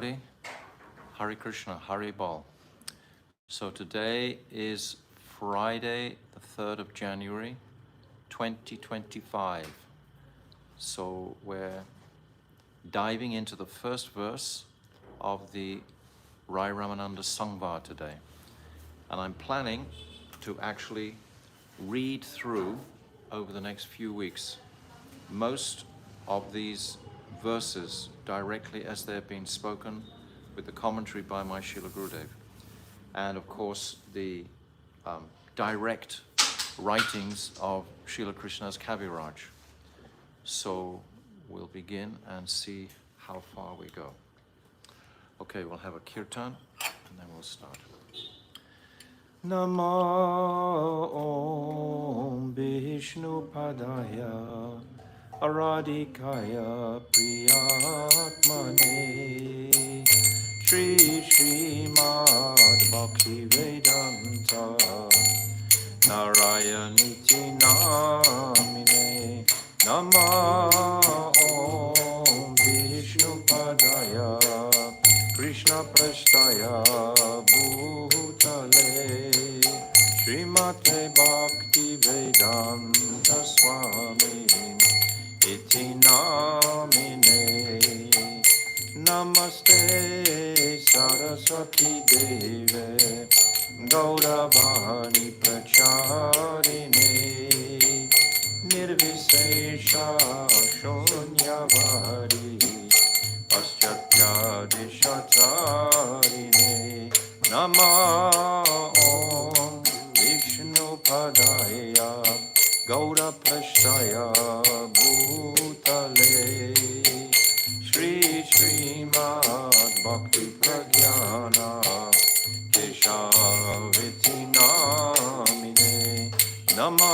Hare Krishna, Hare Bol. So today is Friday, the 3rd of January, 2025. So we're diving into the first verse of the Ramananda Raya Samvada today. And I'm planning to actually read through over the next few weeks most of these verses directly as they've been spoken with the commentary by my Srila Gurudev. And of course, the direct writings of Srila Krishna's Kaviraj. So we'll begin and see how far we go. Okay, we'll have a kirtan and then we'll start. Namo Om Vishnu Padaya Aradhikaya Priyatmane Shri Srimad Bhakti Vedanta Narayaniti Namine Nama Om Vishnu Padaya Krishna Prasthaya Bhutale Srimate Bhakti Vedanta Swami Iti Namine Namaste Saraswati Deve Gauravani Pracharine Nirvisesha Shunyavari Paschatya Dishatarine Nama Om Vishnu Padaya Gaura Prasthaya Bhutale Shri Srimad Bhakti Pragyana Keshaviti Namine Nama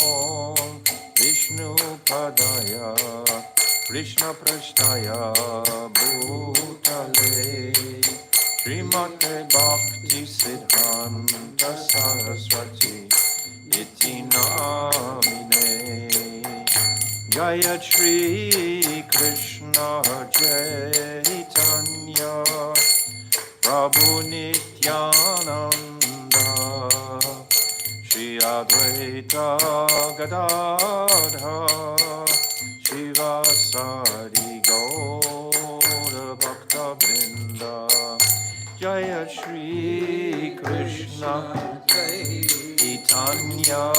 Om Vishnu Padaya Krishna Prasthaya Bhutale Srimate Bhakti Siddhanta Saraswati Iti Namine Jaya Shri Krishna Chaitanya Prabhu Nityananda Shri Advaita Gadadha Shivasari Gaura Bhakta Vrinda Jaya Shri Krishna Chaitanya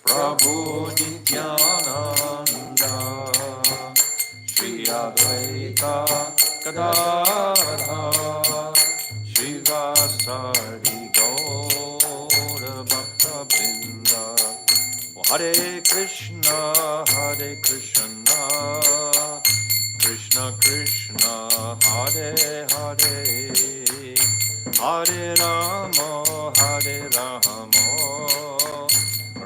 Prabhu Nityananda Shri Advaita Gadadha Shivasari Gaura Bhakta Vrinda Hare Krishna, Hare Krishna, Krishna Krishna, Hare Hare, Hare Rama, Hare Rama,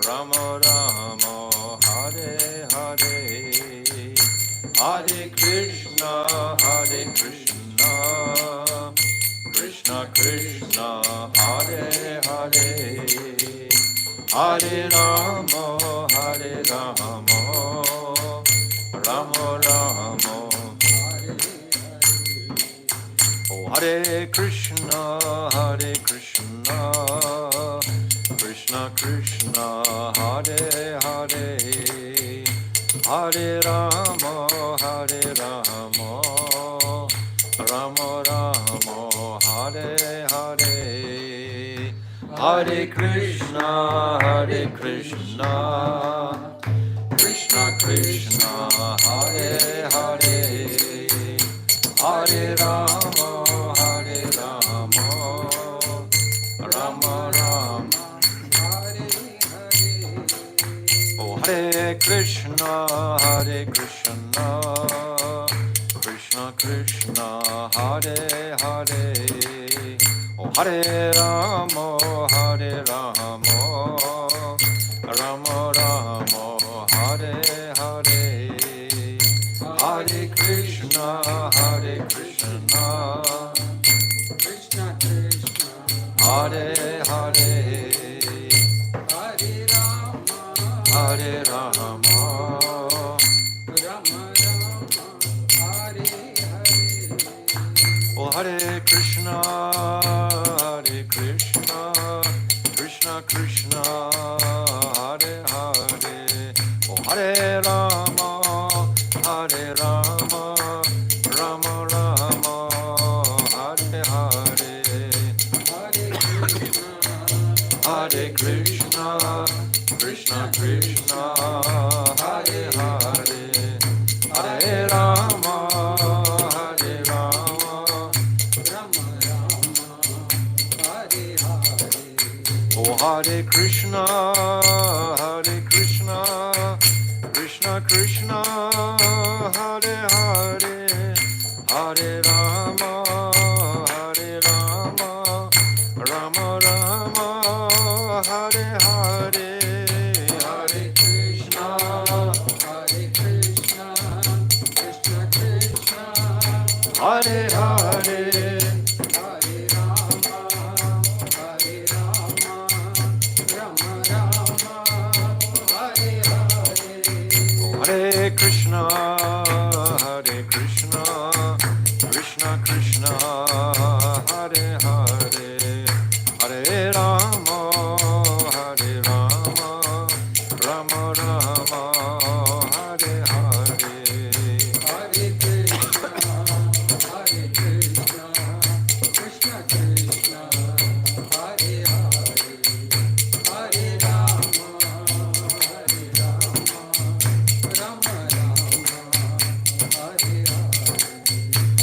Rama Rama, Hare Hare, Hare Krishna, Hare Krishna, Krishna Krishna, Hare Hare, Hare Rama, Hare Rama, Rama Rama, Oh Hare Krishna, Hare Krishna, Krishna Krishna, Hare Hare, Hare Rama, Hare Rama, Rama Rama, Hare Hare, Hare Krishna, Hare Krishna, Krishna Krishna, Hare Hare, Hare Rama, Hare Rama, Rama Rama, Hare Hare. Oh Hare Krishna, Hare Krishna, Krishna Krishna, Hare Hare. Hare Rama, Hare Rama, Rama Rama, Hare Hare, Hare Krishna, Hare Krishna, Krishna Krishna, Hare Hare, Hare Rama, Hare Rama, Rama Rama, Hare Hare. Hare Krishna, Krishna Krishna, Hare Hare, oh Hare Rama, Hare Rama, Rama Rama, Hare Hare, Hare Krishna, Krishna Krishna, Hare Hare, Hare Rama, Hare Rama, Rama Rama, Hare Hare. Oh Hare Krishna, Krishna Krishna, Hare Hare, Hare Rama, Rama Rama, Hare Hare, Hare Krishna, Krishna Krishna, Hare Hare, Hare Rama, Rama Rama, Hare Hare. Hare Krishna, Krishna Krishna, Hare Hare, Hare Rama, Rama Rama, Hare Hare. Hare Krishna, Krishna Krishna, Hare Hare, Hare Rama, Rama Rama, Hare Hare.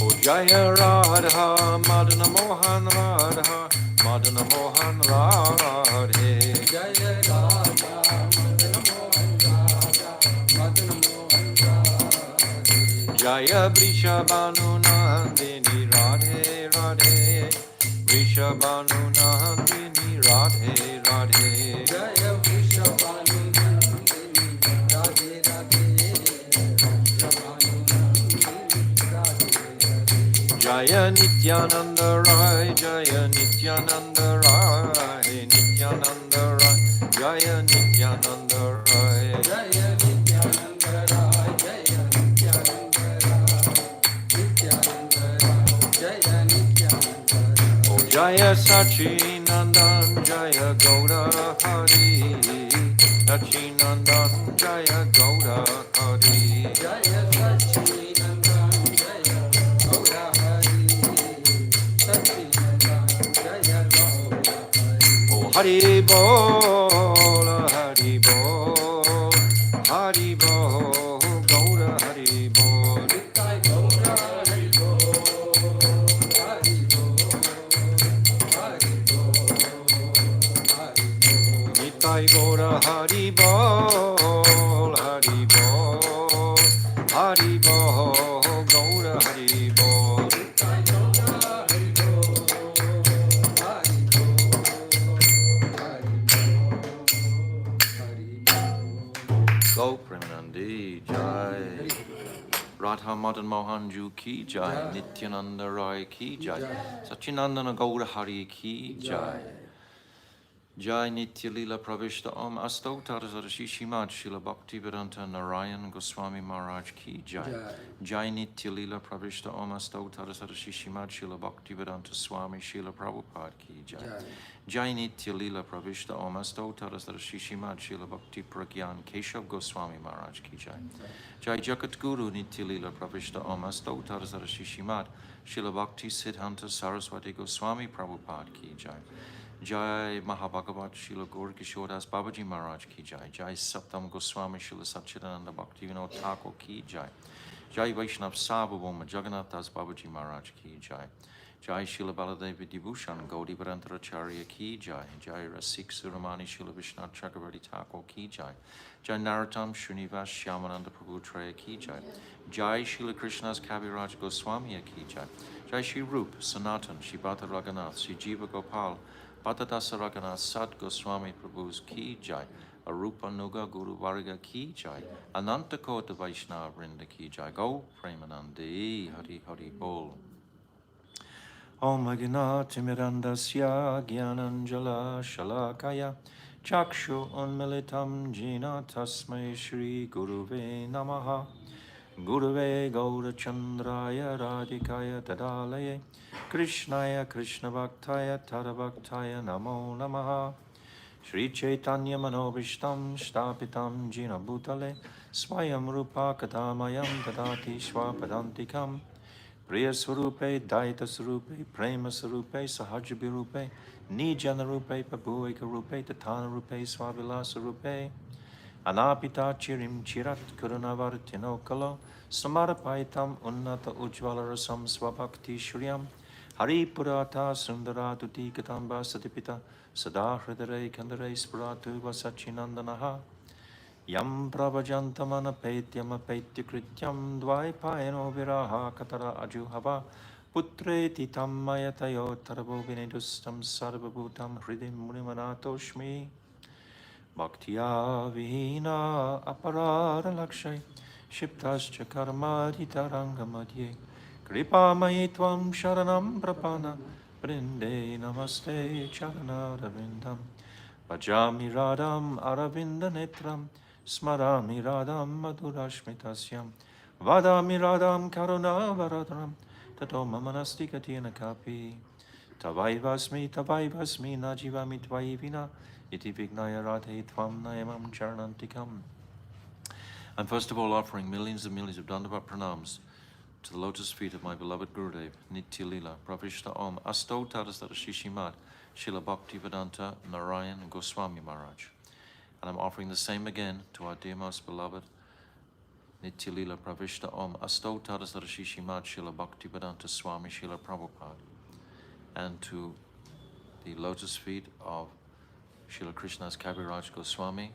Oh Jaya Radha, Madana Mohan Radha, Madana Mohan Radhe. Jaya Radha, Madana Mohan Radha, Madana Mohan Radhe. Jaya Vrishabhanu Nandini Radhe Radhe, Vrishabhanu Nandini Radhe Radhe. Jaya Vrishabhanu Nandini Radhe Radhe, Vrishabhanu Nandini Radhe Radhe. Jaya Nityananda Rai, Jaya Nityananda Rai, Nityananda Rai, Jaya Nityananda Rai, Jaya Nityananda Rai, Jaya Nityananda Rai, Nityananda Rai, Jaya Nityananda Rai. Oh Jaya Sachinandan, Jaya Gaura Hari, Sachinandan, Jaya Gaura Hari, Jaya Sachinandan, Jaya Gaura Hari, Sachinandan, Jaya Gaura Hari. Oh Hari Bol, Hari Bol, Hari Bol, Gaura Hari Bol, Nitai Gaura Hari Bol, Hari Bol, Hari Bol, Hari Bol. Nitai Gaura Hari Bol, Hari Bol, Hari Bol, Gaura Hari Bol, Nitai Gaura Hari Bol, Hari Bol, Hari Bol, Hari Bol. Go Premanandi Jai. Radha Madan Mohan Ju ki Jai, Nityananda Rai ki Jai, Sachinandana Gaura Hari ki Jai. Jai Nitya Lila Pravishta Om Astotara Shishimad Shila Bhakti Vedanta Narayan Goswami Maharaj ki Jai. Jai Nitya Lila Pravishta Om Astotara Shishimad Shila Bhakti Vedanta Swami Shila Prabhupada ki Jai. Jai Nitya Lila Pravishta Om Astotara Shishimad Shila Bhakti Pragyan Keshav Goswami Maharaj ki Jai. Jai Jagat Guru Nitya Lila Pravishta Om Astotara Shishimad Shila Bhakti Siddhanta Saraswati Goswami Prabhupada ki Jai. Jai Mahabhagavat Srila Gaur Kishodas Babaji Maharaj ki Jai. Jai Saptam Goswami Srila Satchidananda Bhakti Vinod Thakur ki Jai. Jai Vaishnav Sabhavoma Jagannath Das Babaji Maharaj ki Jai. Jai Srila Baladevi Dibhushan Gaudi Varantaracharya ki Jai. Jai Rasik Suramani Srila Vishnath Chakravarti Thakur ki Jai. Jai Narottam Srinivas Shyamananda Prabhu Traya ki Jai. Jai Srila Krishna's Kaviraj Goswami ki Jai. Jai Shri Rup Sanatan Shri Bhata Raghunath Shri Jiva Gopal Bhattadasa Raghunath Sat Goswami Prabhu's ki Jai. Arupa Nuga Guru Varga ki Jai. Ananta Kota Vaishnava Vrinda ki Jai. Go Premanandi Hari Hari Bol. Om Agnati Mirandasya Gyananjala Shalakaya Chakshu Unmilitam Jina Tasmai Shri Guruve Namaha Gurave Gaurachandraya Radhikaya Tadalaye Krishnaya Krishna Bhaktaya Tadabhaktaya Namo Namaha Shri Chaitanya Manobishtam Shtapitam Jina Bhutale Swayam Rupa Kadamayam Dadati Swapadantikam Priya Swarupe Daita Swarupe Prema Swarupe Sahajabi Rupe Nijana Rupe Pabuika Rupe Tatana Rupe Swavilasa Rupe Anapita Chirim Chirat Kurunavartino Kalo Samarapaitam Unnata Ujvalarasam Swabhakti Shriyam Hari Purata Sundara Dutikatamba Satipita Sada Hridare Kandare Spratu Vasachinandanaha Yam Pravajantamana Petyam Apetya Krityam Dvaipayano Viraha Katara Ajuhava Putre Titam Mayatayo Tarabo Vinedustam Sarvabhutam Hridim Munimanatoshmi Bhaktiya Vihina Aparara Lakshay Shiptascha Karmadhitaranga Madhye Kripa Mahitvam Sharanam Prapana Brinde Namaste Charana Ravindam Bhajami Radham Aravinda Netram Smarami Radham Madhurashmitasyam Vadami Radham Karuna Varadram Tato Mamanasti Katina Kapi Tavaivasmi Najivami Tvaivina Iti Vignaya Radhe Tvam Nayamam Charanantikam. I'm first of all offering millions and millions of Dandavat pranams to the lotus feet of my beloved Gurudev, Nitya Lila, Pravishta Om, Asto Tadasara Shishimad, Srila Bhaktivedanta Narayan Goswami Maharaj. And I'm offering the same again to our dear most beloved Nitya Lila, Pravishta Om, Asto Tadasara Shishimad, Srila Bhaktivedanta Swami Srila Prabhupada. And to the lotus feet of Srila Krishna's Kaviraj Goswami,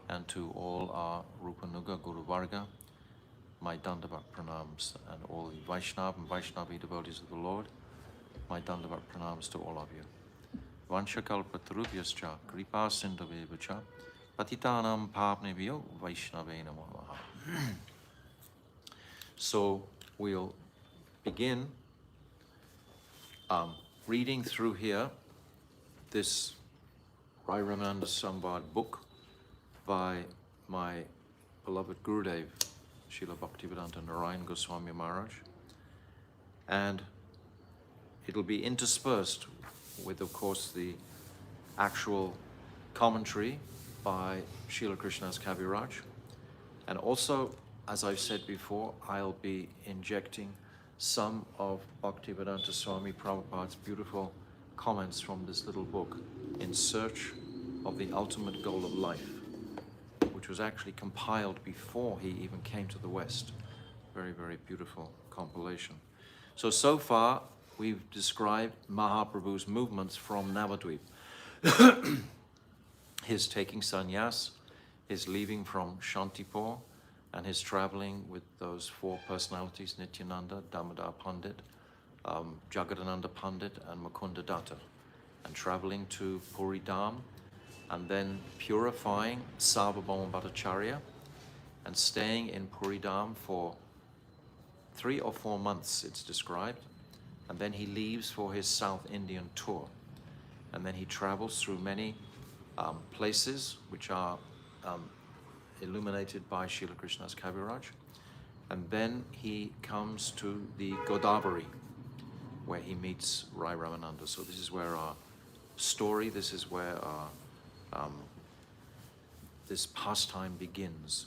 and to all our Rupanuga Guru Varga, my Dandavat pranams, and all the Vaishnava and Vaishnavi devotees of the Lord, my Dandavat pranams to all of you. Vanshakalpatarubhyascha kripa sindhavevacha patitanam pavnebhyo Vaishnave namo namaha. So we'll begin reading through here this Ramananda Samvada book by my beloved Gurudev, Srila Bhaktivedanta Narayan Goswami Maharaj. And it'll be interspersed with, of course, the actual commentary by Srila Krishna's Kaviraj. And also, as I've said before, I'll be injecting some of Bhaktivedanta Swami Prabhupada's beautiful comments from this little book, In Search of the Ultimate Goal of Life, which was actually compiled before he even came to the West. Very, very beautiful compilation. So far, we've described Mahaprabhu's movements from Navadvip. His taking sannyas, his leaving from Shantipur, and his traveling with those four personalities, Nityananda, Damodar Pandit, Jagadananda Pandit, and Mukunda Datta, and traveling to Puri Dham, and then purifying Sarvabhauma Bhattacharya, and staying in Puri Dham for 3 or 4 months, it's described, and then he leaves for his South Indian tour, and then he travels through many places which are illuminated by Srila Krishna's Kaviraj, and then he comes to the Godavari, where he meets Rai Ramananda. So this is where our story, this is where our this pastime begins.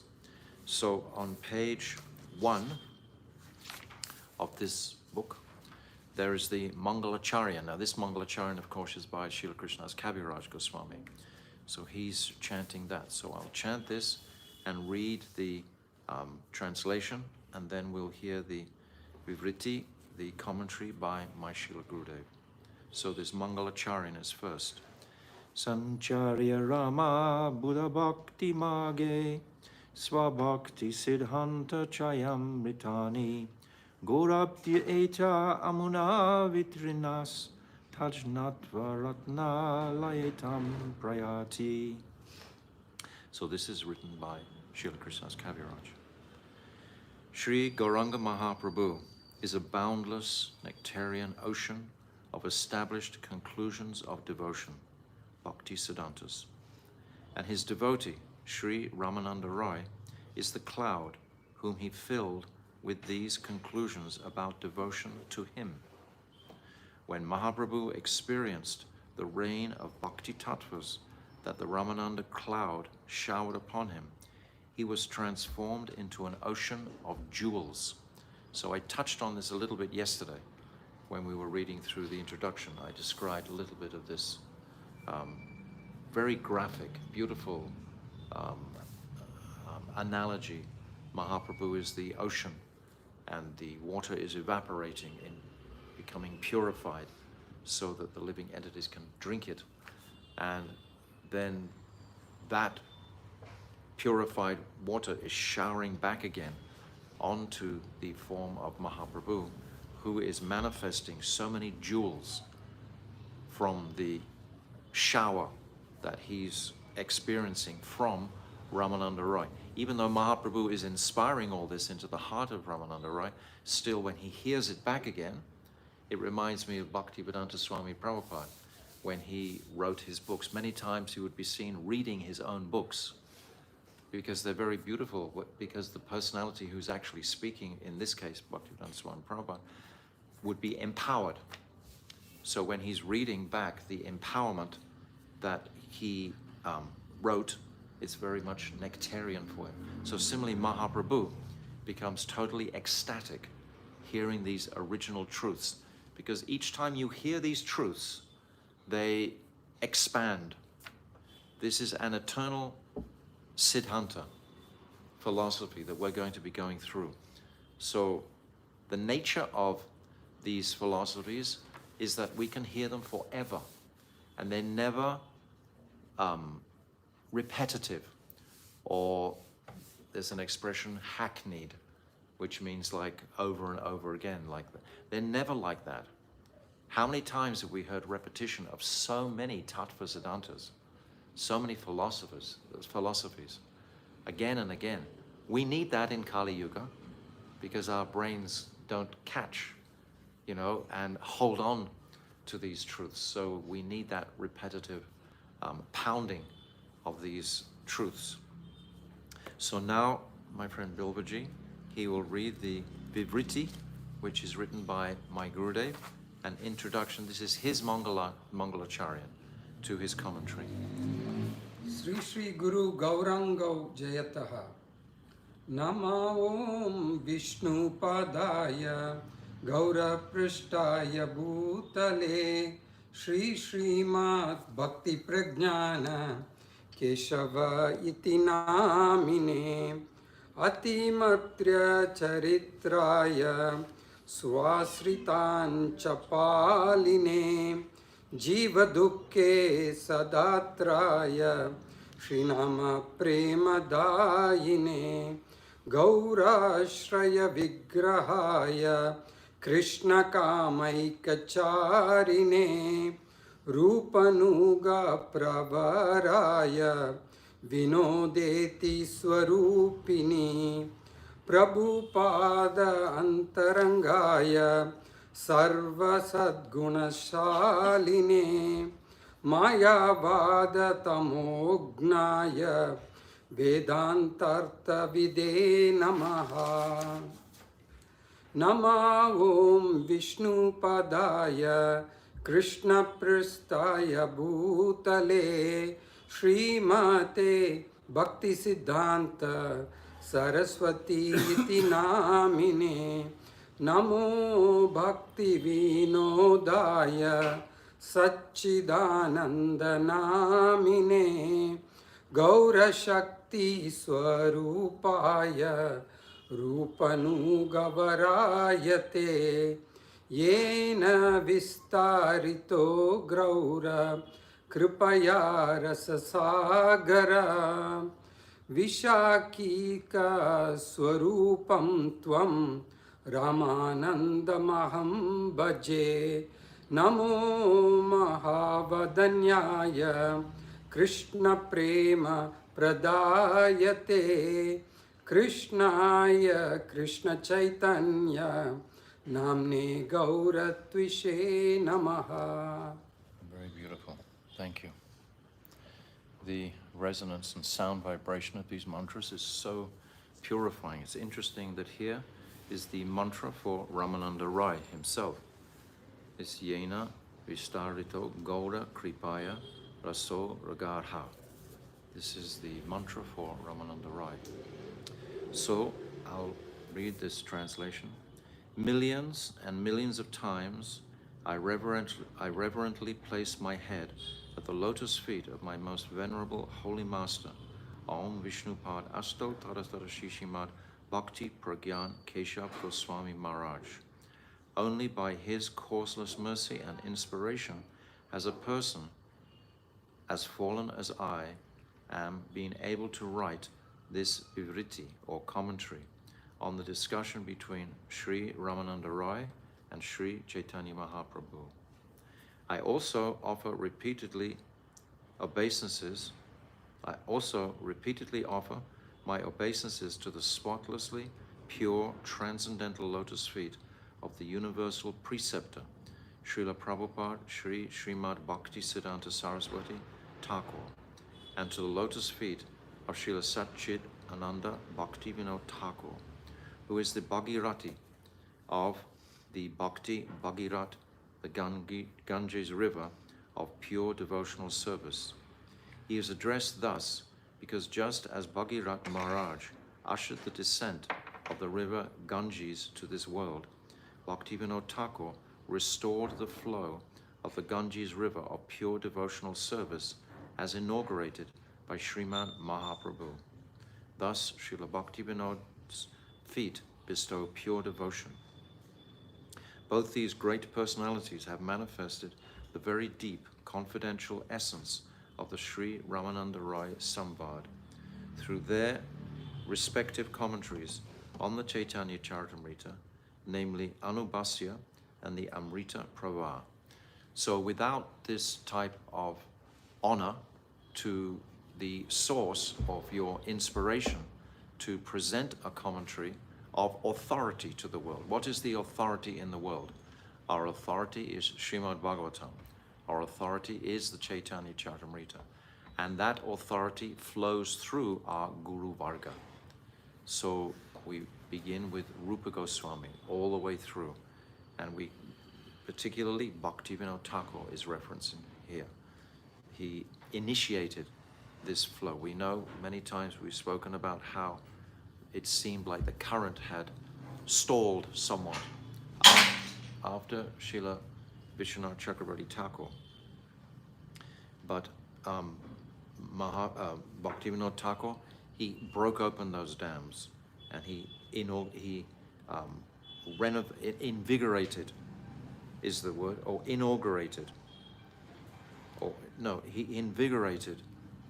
So on page 1 of this book, there is the Mangalacharya. Now this Mangalacharya, of course, is by Srila Krishna's Kaviraj Goswami. So he's chanting that. So I'll chant this and read the translation, and then we'll hear the Vivriti, the commentary by my Srila Gurudev. So this Mangalacharya is first. Sancharya Rama Buddha Bhakti Mage Swabhakti Siddhanta Chayam Ritani Gorabdi Eta Amuna Vitrinas Tajnatva Ratna Layetam Prayati. So this is written by Srila Krishna's Kaviraj. Sri Gauranga Mahaprabhu is a boundless nectarian ocean of established conclusions of devotion, Bhakti Siddhantas. And his devotee, Sri Ramananda Raya, is the cloud whom he filled with these conclusions about devotion to him. When Mahaprabhu experienced the rain of Bhakti Tattvas that the Ramananda cloud showered upon him, he was transformed into an ocean of jewels. So I touched on this a little bit yesterday when we were reading through the introduction. I described a little bit of this very graphic, beautiful analogy. Mahaprabhu is the ocean, and the water is evaporating and becoming purified so that the living entities can drink it. And then that purified water is showering back again onto the form of Mahaprabhu, who is manifesting so many jewels from the shower that he's experiencing from Ramananda Raya. Even though Mahaprabhu is inspiring all this into the heart of Ramananda Raya, still when he hears it back again, it reminds me of Bhaktivedanta Swami Prabhupada when he wrote his books. Many times he would be seen reading his own books because they're very beautiful, because the personality who's actually speaking, in this case Bhaktivedanta Swami Prabhupada, would be empowered. So when he's reading back the empowerment that he wrote, it's very much nectarian for him. So similarly, Mahaprabhu becomes totally ecstatic hearing these original truths, because each time you hear these truths, they expand. This is an eternal Siddhanta philosophy that we're going to be going through. So the nature of these philosophies is that we can hear them forever, and they're never repetitive, or there's an expression, hackneyed, which means like over and over again, like that. They're never like that. How many times have we heard repetition of so many tattva siddhantas, so many philosophies, again and again? We need that in Kali Yuga because our brains don't catch, and hold on to these truths. So we need that repetitive pounding of these truths. So now, my friend Bilbaji, he will read the Vivriti, which is written by my Gurudev, an introduction. This is his Mangalacharya to his commentary. Sri Sri Guru Gaurangau Jayataha. Nama Om Vishnu Padaya Gaura Prishtaya Bhutale Shri Srimad Bhakti Pragnana Keshava iti namine Atimatrya Charitraya Swasritancha Paline Jiva Dukke Sadatraya Srinama Premadayine Gaurashraya Vigrahaya Krishna Kamaikacharine Rupanuga Pravaraya Vinodeti Swarupini Prabhupada Antarangaya Sarva Sadgunashaline Mayavada Tamognaya Vedantartha Vide Namaha. Nama Om Vishnu Padaya Krishna Pristaya Bhutale Srimate Bhakti Siddhanta Saraswati iti namine Namo Bhakti Vinodaya Satchidananda namine Gaura Shakti Swarupaya Rupanugavarayate Yena Vistarito Graura Kripaya Rasasagara Vishakika Swarupam Tvam Ramanandamaham Bhaje Namo Mahavadanyaya Krishna Prema Pradayate Krishnaya Krishna Chaitanya Namne Gauratvishe Namaha. Very beautiful. Thank you. The resonance and sound vibration of these mantras is so purifying. It's interesting that here is the mantra for Ramananda Raya himself. It's Yena Vistarito Gaura Kripaya Raso Ragarha. This is the mantra for Ramananda Raya. So I'll read this translation. Millions and millions of times I reverently place my head at the lotus feet of my most venerable holy master, Om Vishnupad Asto Taratara Shishimad Bhakti Pragyan Keshav Goswami Maharaj. Only by his causeless mercy and inspiration has a person as fallen as I am being able to write this vivriti or commentary on the discussion between Sri Ramananda Raya and Sri Chaitanya Mahaprabhu. I also repeatedly offer my obeisances to the spotlessly pure transcendental lotus feet of the universal preceptor, Srila Prabhupada Sri Srimad Bhakti Siddhanta Saraswati Thakur, and to the lotus feet of Srila Satchit Ananda Bhakti Vinod Thakur, who is the Bhagirati of the Bhakti Bhagirat, the Ganges river of pure devotional service. He is addressed thus because just as Bhagirat Maharaj ushered the descent of the river Ganges to this world, Bhaktivinoda Thakur restored the flow of the Ganges river of pure devotional service as inaugurated by Sriman Mahaprabhu. Thus, Srila Bhaktivinoda's feet bestow pure devotion. Both these great personalities have manifested the very deep, confidential essence of the Sri Ramananda Raya Samvada through their respective commentaries on the Chaitanya Charitamrita, namely Anubhasya and the Amrita Pravaha. So without this type of honor to the source of your inspiration to present a commentary of authority to the world. What is the authority in the world? Our authority is Srimad Bhagavatam. Our authority is the Chaitanya Charitamrita. And that authority flows through our Guru Varga. So we begin with Rupa Goswami all the way through. And we particularly Bhaktivinoda Thakur is referencing here. He initiated this flow. We know many times we've spoken about how it seemed like the current had stalled somewhat after Srila Vishwanath Chakravarti Thakur. But Bhaktivinoda Thakur, he broke open those dams and he invigorated is the word, or inaugurated, or no, he invigorated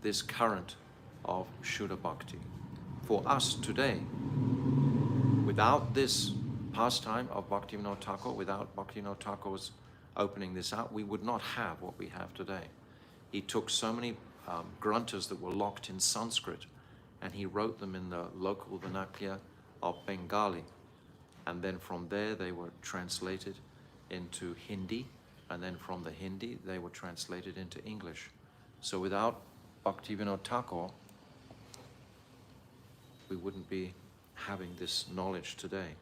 this current of Shuddha Bhakti. For us today, without this pastime of Bhaktivinoda Thakur, without Bhaktivinoda Thakur's opening this out, we would not have what we have today. He took so many granthas that were locked in Sanskrit and he wrote them in the local vernacular of Bengali. And then from there they were translated into Hindi, and then from the Hindi they were translated into English. So without Bhaktivinoda Thakur, we wouldn't be having this knowledge today.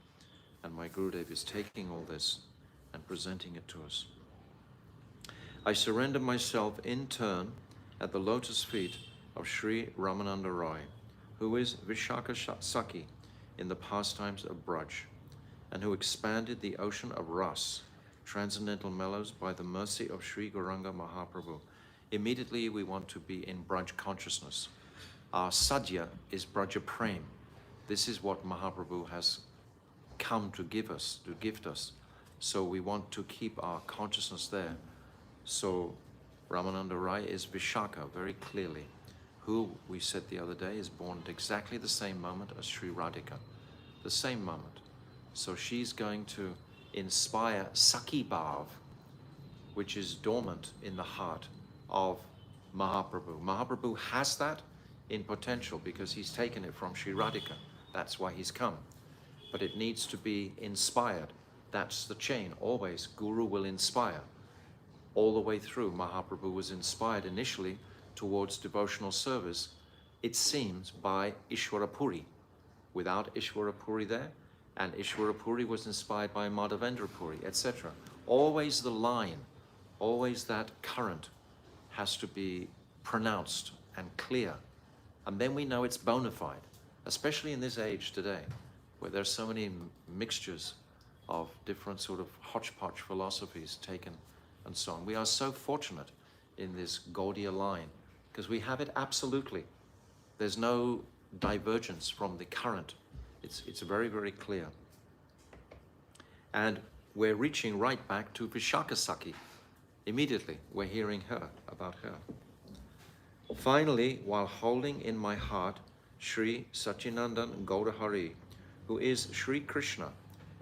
And my Gurudev is taking all this and presenting it to us. I surrender myself in turn at the lotus feet of Sri Ramananda Raya, who is Vishaka Saki in the pastimes of Braj, and who expanded the ocean of Ras, transcendental mellows, by the mercy of Sri Gauranga Mahaprabhu. Immediately we want to be in Braj consciousness. Our sadhya is Braja Prem. This is what Mahaprabhu has come to give us, to gift us. So we want to keep our consciousness there. So Ramananda Raya is Vishaka, very clearly, who we said the other day is born at exactly the same moment as Sri Radhika, the same moment. So she's going to inspire Sakhi Bhav, which is dormant in the heart of Mahaprabhu. Mahaprabhu has that in potential because he's taken it from Sri Radhika. That's why he's come. But it needs to be inspired. That's the chain. Always, Guru will inspire. All the way through, Mahaprabhu was inspired initially towards devotional service, it seems, by Ishwarapuri. Without Ishwarapuri there, and Ishvara Puri was inspired by Madhavendra Puri, etc. Always the line, always that current has to be pronounced and clear. And then we know it's bona fide, especially in this age today, where there's so many mixtures of different sort of hodgepodge philosophies taken and so on. We are so fortunate in this Gaudiya line because we have it absolutely. There's no divergence from the current. It's very, very clear. And we're reaching right back to Vishakasaki. Immediately, we're hearing her, about her. Finally, while holding in my heart Sri Satchinandan Gaurahari, who is Sri Krishna,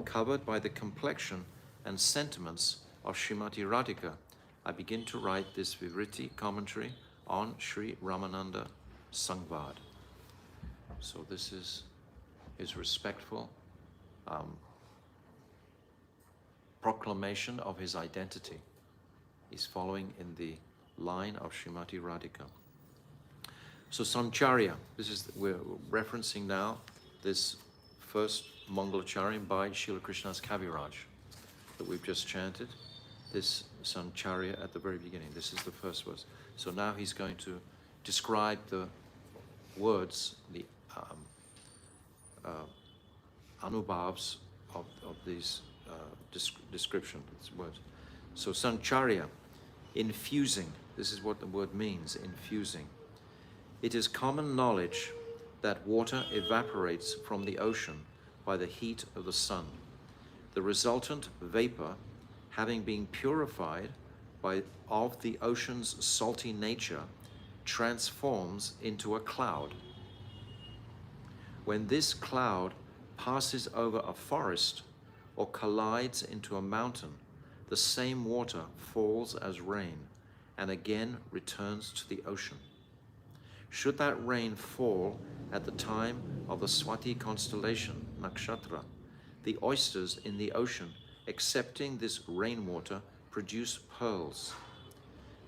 covered by the complexion and sentiments of Srimati Radhika, I begin to write this Vivriti commentary on Sri Ramananda Samvada. So this is his respectful proclamation of his identity. He's following in the line of Srimati Radhika. So Sancharya, we're referencing now this first Mangalacharya by Srila Krishna's Kaviraj that we've just chanted. This Sancharya at the very beginning. This is the first verse. So now he's going to describe the words, the anubhavs of these description, these words. So Sancharya, infusing. This is what the word means, infusing. It is common knowledge that water evaporates from the ocean by the heat of the sun. The resultant vapor, having been purified of the ocean's salty nature, transforms into a cloud. When this cloud passes over a forest or collides into a mountain, the same water falls as rain and again returns to the ocean. Should that rain fall at the time of the Swati constellation, Nakshatra, the oysters in the ocean, accepting this rainwater, produce pearls.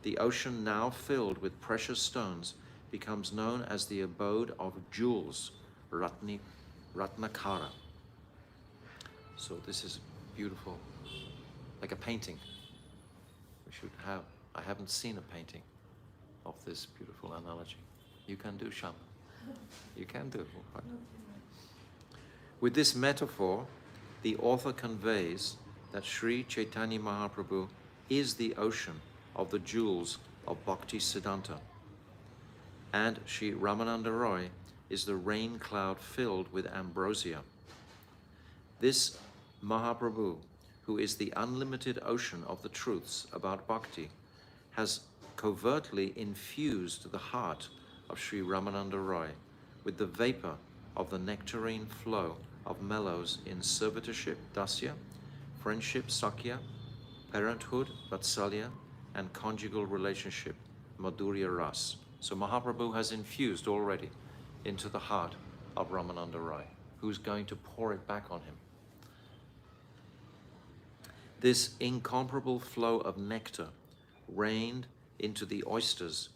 The ocean, now filled with precious stones, becomes known as the abode of jewels, Ratnakara. So this is beautiful, like a painting. We should have, I haven't seen a painting of this beautiful analogy. You can do, Sham. You can do. Right? With this metaphor, the author conveys that Sri Chaitanya Mahaprabhu is the ocean of the jewels of Bhakti Siddhanta, and Sri Ramananda Raya is the rain cloud filled with ambrosia. This Mahaprabhu, who is the unlimited ocean of the truths about Bhakti, has covertly infused the heart of Sri Ramananda Raya with the vapor of the nectarine flow of mellows in servitorship, dasya, friendship, sakya, parenthood, vatsalya, and conjugal relationship, madhurya ras. So Mahaprabhu has infused already into the heart of Ramananda Raya, who's going to pour it back on him. This incomparable flow of nectar rained into the oysters,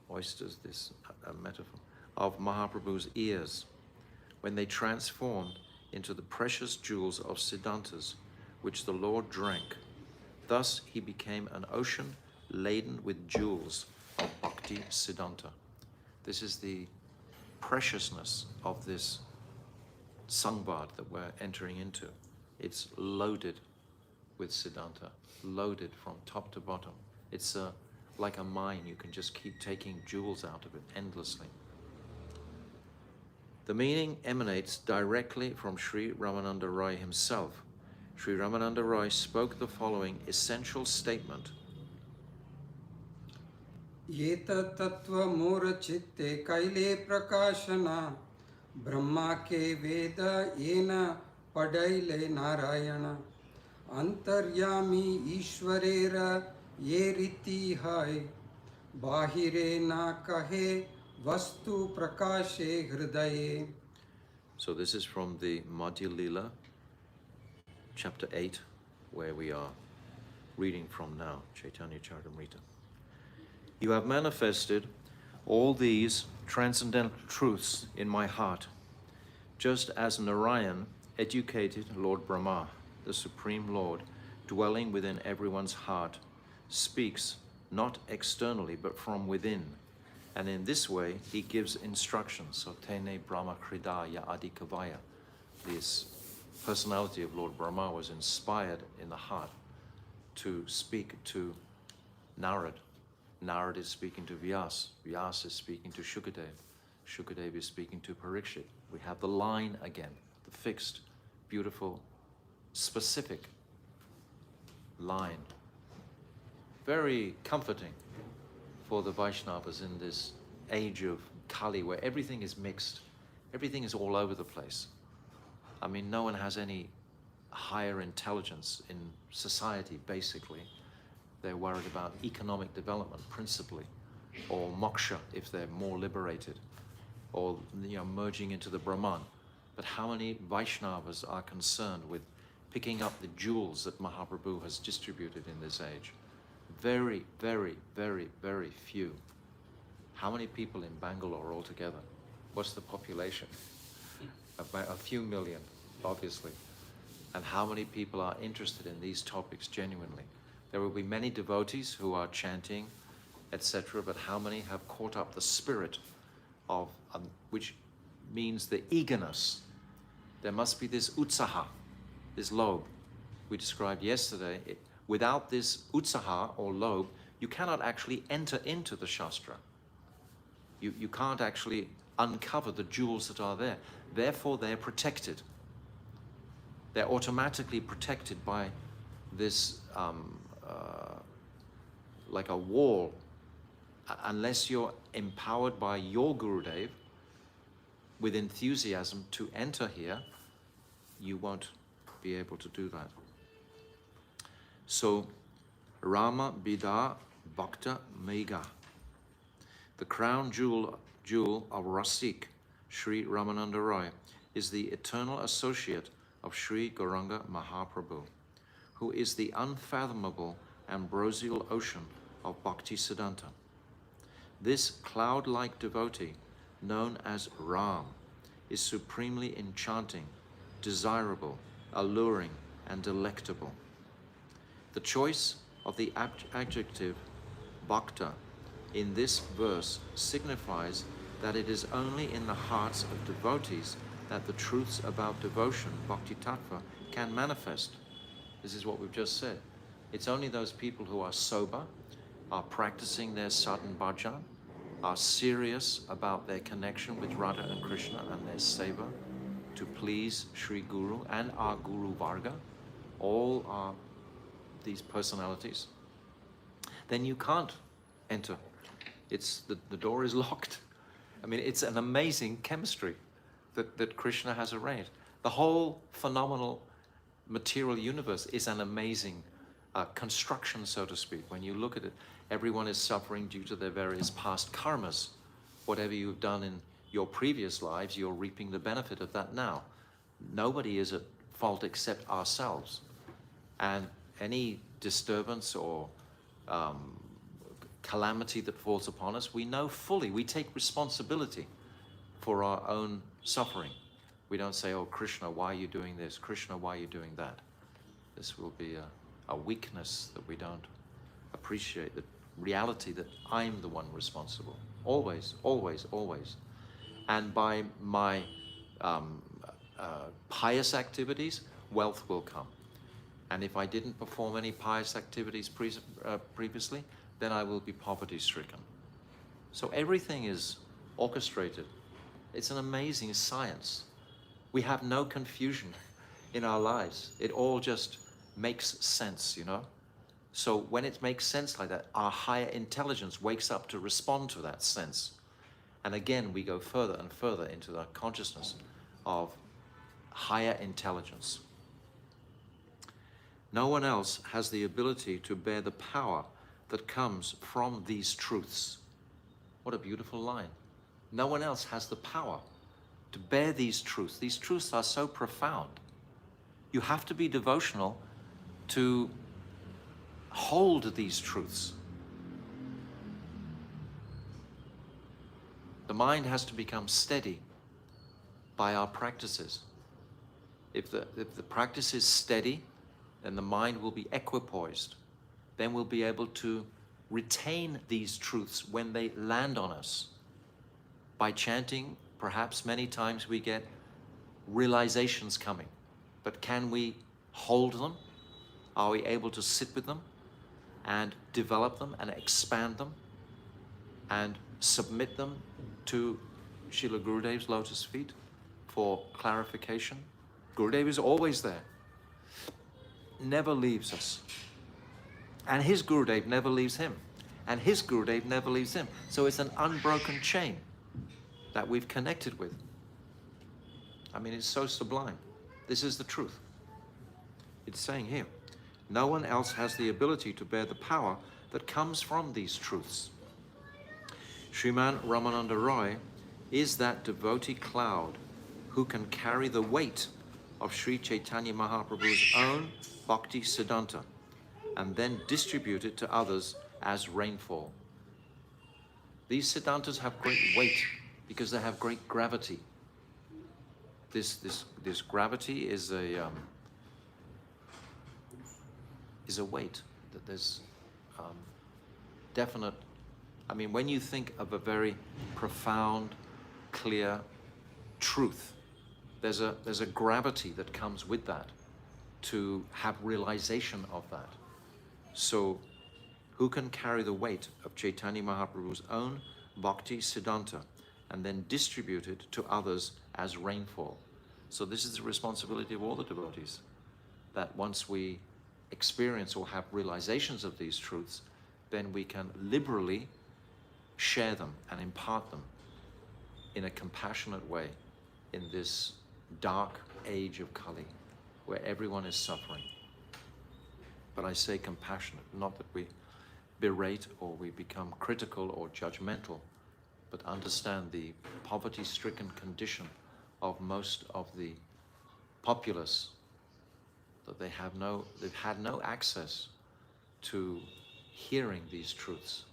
this metaphor, of Mahaprabhu's ears, when they transformed into the precious jewels of Siddhantas, which the Lord drank. Thus he became an ocean laden with jewels of Bhakti Siddhanta. This is the preciousness of this Samvada that we're entering into. It's loaded with Siddhanta, loaded from top to bottom. It's like a mine. You can just keep taking jewels out of it endlessly. The meaning emanates directly from Sri Ramananda Raya himself. Sri Ramananda Raya spoke the following essential statement. Yeta tattva mora chitte kaile prakashana Brahma ke veda yena padaile narayana Antaryami ishwarera ye riti hai Bahire na kahe vastu prakashe hridaye. So this is from the Madhya Lila, chapter 8, where we are reading from now, Chaitanya Charitamrita. You have manifested all these transcendental truths in my heart, just as Narayan educated Lord Brahma, the Supreme Lord, dwelling within everyone's heart, speaks not externally but from within. And in this way, he gives instructions. So, Tene Brahma Kridaya Adikavaya. This personality of Lord Brahma was inspired in the heart to speak to Narad. Narad is speaking to Vyas. Vyas is speaking to Shukadev. Shukadev is speaking to Parikshit. We have the line again, the fixed, beautiful, specific line. Very comforting for the Vaishnavas in this age of Kali, where everything is mixed. Everything is all over the place. I mean, no one has any higher intelligence in society, basically. They're worried about economic development, principally, or moksha, if they're more liberated, or, you know, merging into the Brahman. But how many Vaishnavas are concerned with picking up the jewels that Mahaprabhu has distributed in this age? Very, very, very, very few. How many people in Bangalore altogether? What's the population? About a few million, obviously. And how many people are interested in these topics genuinely? There will be many devotees who are chanting, etc., but how many have caught up the spirit of, which means the eagerness? There must be this utsaha, this lobe we described yesterday. Without this utsaha or lobe, you cannot actually enter into the Shastra. You can't actually uncover the jewels that are there. Therefore, they're protected. They're automatically protected by this, like a wall. Unless you're empowered by your Gurudev with enthusiasm to enter here, you won't be able to do that. So, Rama Bida Bhakta Mega. The crown jewel of Rasik, Sri Ramananda Raya, is the eternal associate of Sri Gauranga Mahaprabhu, who is the unfathomable ambrosial ocean of Bhakti Siddhanta. This cloud-like devotee, known as Ram, is supremely enchanting, desirable, alluring, and delectable. The choice of the adjective bhakta in this verse signifies that it is only in the hearts of devotees that the truths about devotion, bhakti tattva, can manifest. This is what we've just said. It's only those people who are sober, are practicing their sadhan bhajan, are serious about their connection with Radha and Krishna and their seva to please Sri Guru and our Guru Varga, all are these personalities, then you can't enter. It's the door is locked. I mean, it's an amazing chemistry that Krishna has arranged. The whole phenomenal material universe is an amazing construction, so to speak. When you look at it, everyone is suffering due to their various past karmas. Whatever you've done in your previous lives, you're reaping the benefit of that now. Nobody is at fault except ourselves. And any disturbance or calamity that falls upon us, we know fully, we take responsibility for our own suffering. We don't say, oh, Krishna, why are you doing this? Krishna, why are you doing that? This will be a weakness that we don't appreciate, the reality that I'm the one responsible. Always, always, always. And by my pious activities, wealth will come. And if I didn't perform any pious activities previously, then I will be poverty-stricken. So everything is orchestrated. It's an amazing science. We have no confusion in our lives. It all just makes sense, you know? So when it makes sense like that, our higher intelligence wakes up to respond to that sense. And again, we go further and further into the consciousness of higher intelligence. No one else has the ability to bear the power that comes from these truths. What a beautiful line. No one else has the power to bear these truths. These truths are so profound. You have to be devotional to hold these truths. The mind has to become steady by our practices. If the practice is steady, then the mind will be equipoised. Then we'll be able to retain these truths when they land on us. By chanting, perhaps many times we get realizations coming. But can we hold them? Are we able to sit with them and develop them and expand them and submit them to Srila Gurudev's lotus feet for clarification? Gurudev is always there, never leaves us. And his Gurudev never leaves him. And his Gurudev never leaves him. So it's an unbroken chain that we've connected with. I mean, it's so sublime. This is the truth. It's saying here, no one else has the ability to bear the power that comes from these truths. Sriman Ramananda Raya is that devotee cloud who can carry the weight of Sri Chaitanya Mahaprabhu's own Bhakti Siddhanta and then distribute it to others as rainfall. These Siddhantas have great weight because they have great gravity. This gravity is a weight, that there's definite. I mean, when you think of a very profound, clear truth, there's a gravity that comes with that to have realization of that. So, who can carry the weight of Chaitanya Mahaprabhu's own Bhakti Siddhanta and then distribute it to others as rainfall? So this is the responsibility of all the devotees, that once we experience or have realizations of these truths, then we can liberally share them and impart them in a compassionate way in this dark age of Kali, where everyone is suffering. But I say compassionate, not that we berate or we become critical or judgmental, but understand the poverty-stricken condition of most of the populace, that they've had no access to hearing these truths.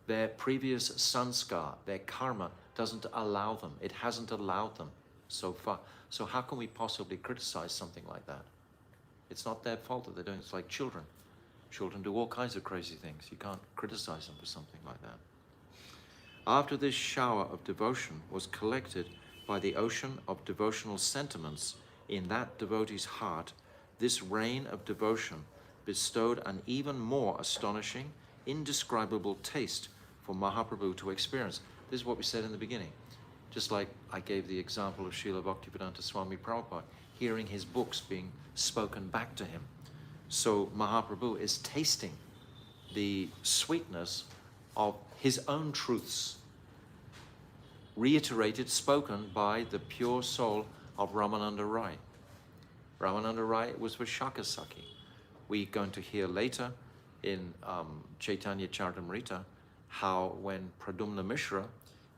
Their previous sanskar, their karma, doesn't allow them. It hasn't allowed them so far. So how can we possibly criticize something like that? It's not their fault that they're doing it. It's like children. Children do all kinds of crazy things. You can't criticize them for something like that. After this shower of devotion was collected by the ocean of devotional sentiments in that devotee's heart, this rain of devotion bestowed an even more astonishing, indescribable taste for Mahaprabhu to experience. This is what we said in the beginning. Just like I gave the example of Srila Bhaktivedanta Swami Prabhupada, hearing his books being spoken back to him. So Mahaprabhu is tasting the sweetness of his own truths, reiterated, spoken by the pure soul of Ramananda Raya. Ramananda Raya was Vishakasaki. We're going to hear later in Chaitanya Charitamrita how when Pradumna Mishra,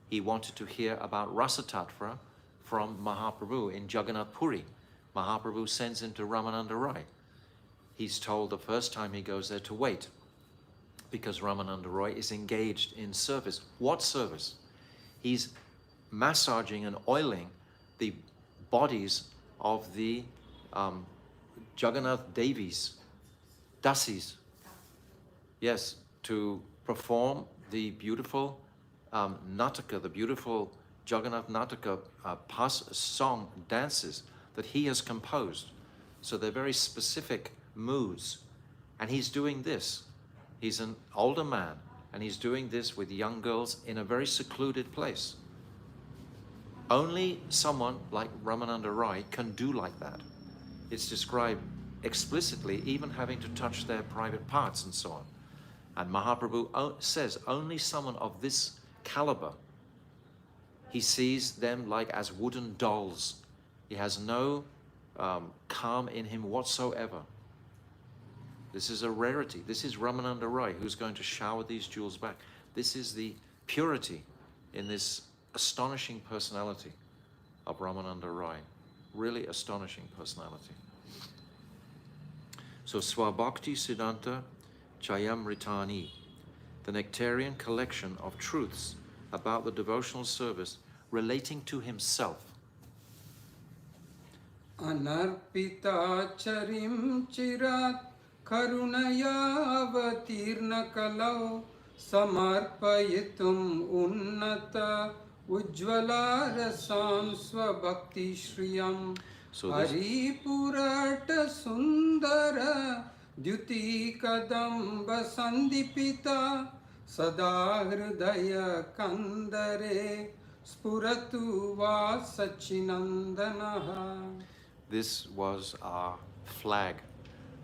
he wanted to hear about Rasa Tattva from Mahaprabhu in Jagannath Puri. Mahaprabhu sends him to Ramananda Raya. He's told the first time he goes there to wait, because Ramananda Raya is engaged in service. What service? He's massaging and oiling the bodies of the Jagannath Devis, Dasis. Yes, to perform the beautiful Nataka, the beautiful Jagannath Nataka song, dances that he has composed. So they're very specific moods. And he's doing this. He's an older man, and he's doing this with young girls in a very secluded place. Only someone like Ramananda Raya can do like that. It's described explicitly, even having to touch their private parts and so on. And Mahaprabhu says only someone of this caliber, he sees them like as wooden dolls. He has no calm in him whatsoever. This is a rarity. This is Ramananda Raya who's going to shower these jewels back. This is the purity in this astonishing personality of Ramananda Raya. Really astonishing personality. So Swabhakti Siddhanta Chayamritani, the nectarian collection of truths about the devotional service relating to himself. अनर्पिताचरिं चिरात् करुणयावतीर्णकलौ समर्पयितुम् उन्नत उज्ज्वलारसां स्वभक्तिश्रियम् हरिपुरटसुन्दर द्युतिकदम्बसन्दीपिता सदा हृदयकन्दरे स्फुरतु वा सच्चिनन्दनः. This was our flag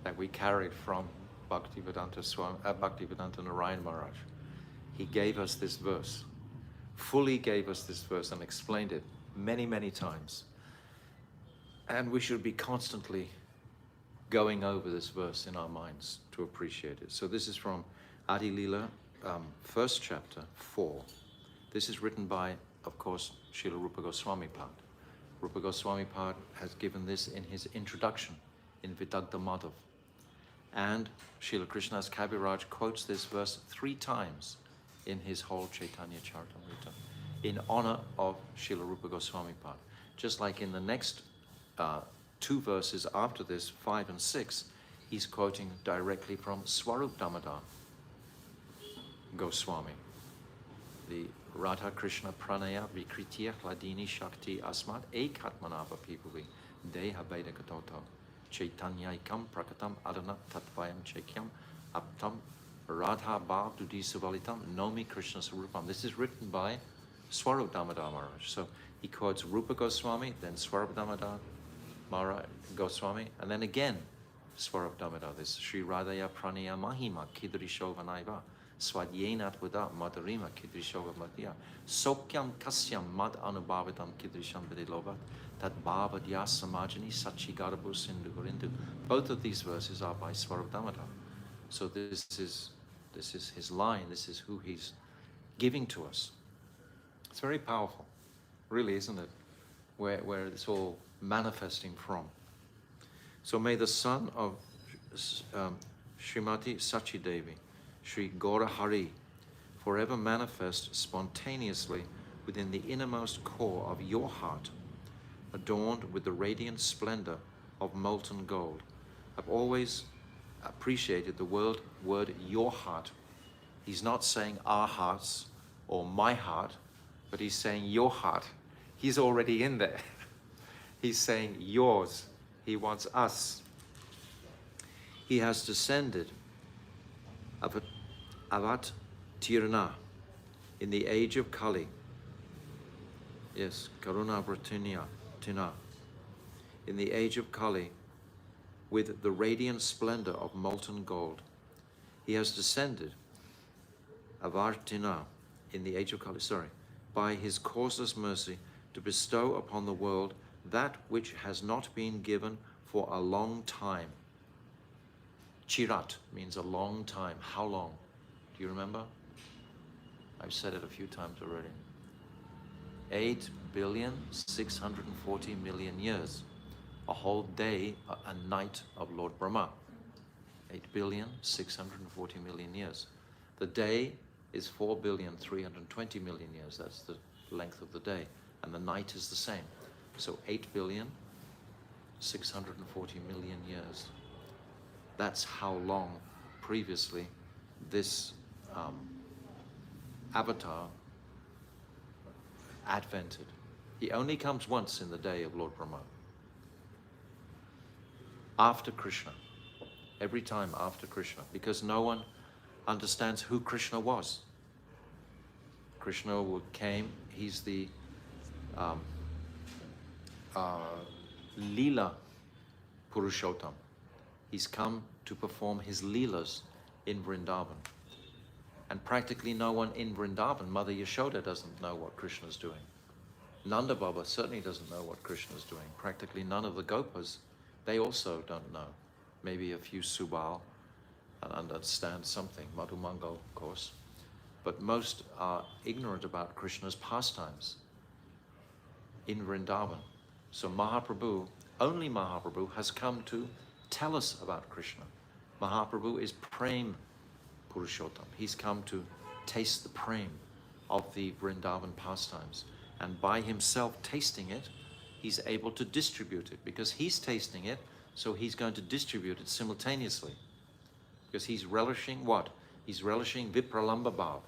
that we carried from Bhaktivedanta Narayan Maharaj. He gave us this verse, fully gave us this verse and explained it many, many times. And we should be constantly going over this verse in our minds to appreciate it. So this is from Adi Lila, first chapter, 4. This is written by, of course, Srila Rupa Goswami Pad. Rupa Goswami Pad has given this in his introduction in Vidagdha Madhav. And Srila Krishnadas Kaviraj quotes this verse 3 times in his whole Chaitanya Charitamrita in honor of Srila Rupa Goswami Pad. Just like in the next 2 verses after this, 5 and 6, he's quoting directly from Swarup Damodar Goswami, the Radha Krishna Pranaya Vikritya Hladini Shakti Asmat Ekatmanava Pipuvi Deha Veda Katoto Chaitanyayikam Prakatam Adana Tatvayam Chekyam Aptam Radha Bhav Dudisavalitam Nomi Krishna Sarupam. This is written by Swarup Damodar Maharaj. So he quotes Rupa Goswami, then Swarup Damodar Maharaj Goswami, and then again Swarup Damodar. This Sri Radhaya Pranaya Mahima Kidrishovanaiva Swadyenat Vada Madarima Kidrishova Madhya Sokyam Kasyam Mad Anubhavatam Kidrisham Vidilovat Tat Bhavadya Samajani Sachi Garabu Sindhu Gorindu. Both of these verses are by Swarup Damodar. So this is his line, this is who he's giving to us. It's very powerful, really, isn't it? Where it's all manifesting from. So may the son of Srimati Sachi Devi, Sri Gaura Hari, forever manifest spontaneously within the innermost core of your heart, adorned with the radiant splendor of molten gold. I've always appreciated the word your heart. He's not saying our hearts or my heart, but he's saying your heart. He's already in there. He's saying yours. He wants us. He has descended Avat Tirna in the age of Kali. Yes, Karuna Tina. In the age of Kali, with the radiant splendor of molten gold. He has descended Avartina in the age of Kali, by his causeless mercy to bestow upon the world that which has not been given for a long time. Chirat means a long time. How long? Do you remember? I've said it a few times already. 8,640,000,000 years. A whole day, a night of Lord Brahma. 8,640,000,000 years. The day is 4,320,000,000 years. That's the length of the day. And the night is the same. So 8,640,000,000 years. That's how long previously this avatar advented. He only comes once in the day of Lord Brahma. After Krishna. Every time after Krishna. Because no one understands who Krishna was. Krishna came, he's the Leela Purushottam. He's come to perform his Leelas in Vrindavan. And practically no one in Vrindavan, Mother Yashoda doesn't know what Krishna's doing. Nanda Baba certainly doesn't know what Krishna's doing. Practically none of the Gopas, they also don't know. Maybe a few Subal and understand something, Madhumangal, of course. But most are ignorant about Krishna's pastimes in Vrindavan. So Mahaprabhu, only Mahaprabhu, has come to tell us about Krishna. Mahaprabhu is Prem Purushottam. He's come to taste the Prem of the Vrindavan pastimes. And by himself tasting it, he's able to distribute it because he's tasting it, so he's going to distribute it simultaneously. Because he's relishing what? He's relishing Vipralamba Bhav.